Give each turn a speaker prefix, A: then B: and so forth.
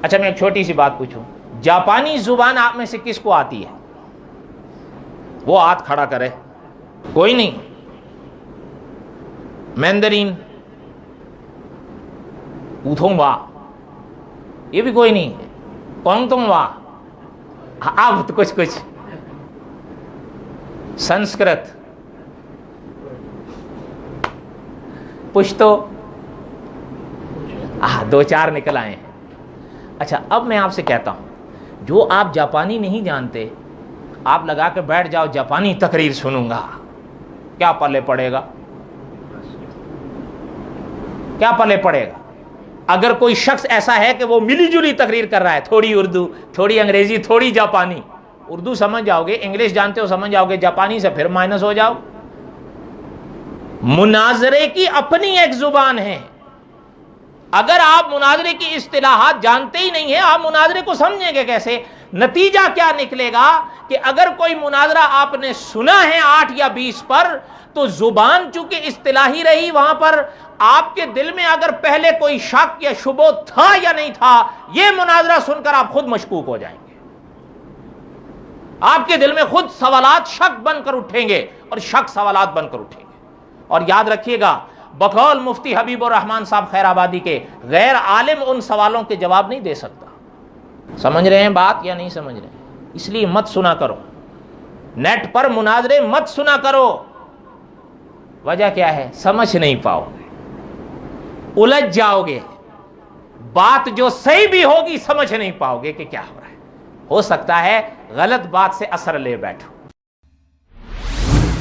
A: اچھا میں ایک چھوٹی سی بات پوچھوں، جاپانی زبان آپ میں سے کس کو آتی ہے؟ وہ ہاتھ کھڑا کرے. کوئی نہیں. مینڈرین، پوتھونگ وا، یہ بھی کوئی نہیں. کونتم وا، اب کچھ. سنسکرت، پشتو، دو چار نکل آئے ہیں. اچھا اب میں آپ سے کہتا ہوں، جو آپ جاپانی نہیں جانتے، آپ لگا کے بیٹھ جاؤ جاپانی تقریر سنوں گا، کیا پلے پڑے گا؟ کیا پلے پڑے گا؟ اگر کوئی شخص ایسا ہے کہ وہ ملی جلی تقریر کر رہا ہے، تھوڑی اردو، تھوڑی انگریزی، تھوڑی جاپانی، اردو سمجھ جاؤ گے، انگلش جانتے ہو سمجھ جاؤ گے، جاپانی سے پھر مائنس ہو جاؤ. مناظرے کی اپنی ایک زبان ہے. اگر آپ مناظرے کی اصطلاحات جانتے ہی نہیں ہیں، آپ مناظرے کو سمجھیں گے کیسے؟ نتیجہ کیا نکلے گا کہ اگر کوئی مناظرہ آپ نے سنا ہے 8 یا 20 پر، تو زبان چونکہ اصطلاحی رہی، وہاں پر آپ کے دل میں اگر پہلے کوئی شک یا شبہ تھا یا نہیں تھا، یہ مناظرہ سن کر آپ خود مشکوک ہو جائیں گے. آپ کے دل میں خود سوالات شک بن کر اٹھیں گے، اور شک سوالات بن کر اٹھیں گے. اور یاد رکھیے گا، بقول مفتی حبیب الرحمان صاحب خیر آبادی کے، غیر عالم ان سوالوں کے جواب نہیں دے سکتا. سمجھ رہے ہیں بات یا نہیں سمجھ رہے ہیں؟ اس لیے مت سنا کرو، نیٹ پر مناظرے مت سنا کرو. وجہ کیا ہے؟ سمجھ نہیں پاؤ گے، الجھ جاؤ گے، بات جو صحیح بھی ہوگی سمجھ نہیں پاؤ گے کہ کیا ہو رہا ہے. ہو سکتا ہے غلط بات سے اثر لے بیٹھو.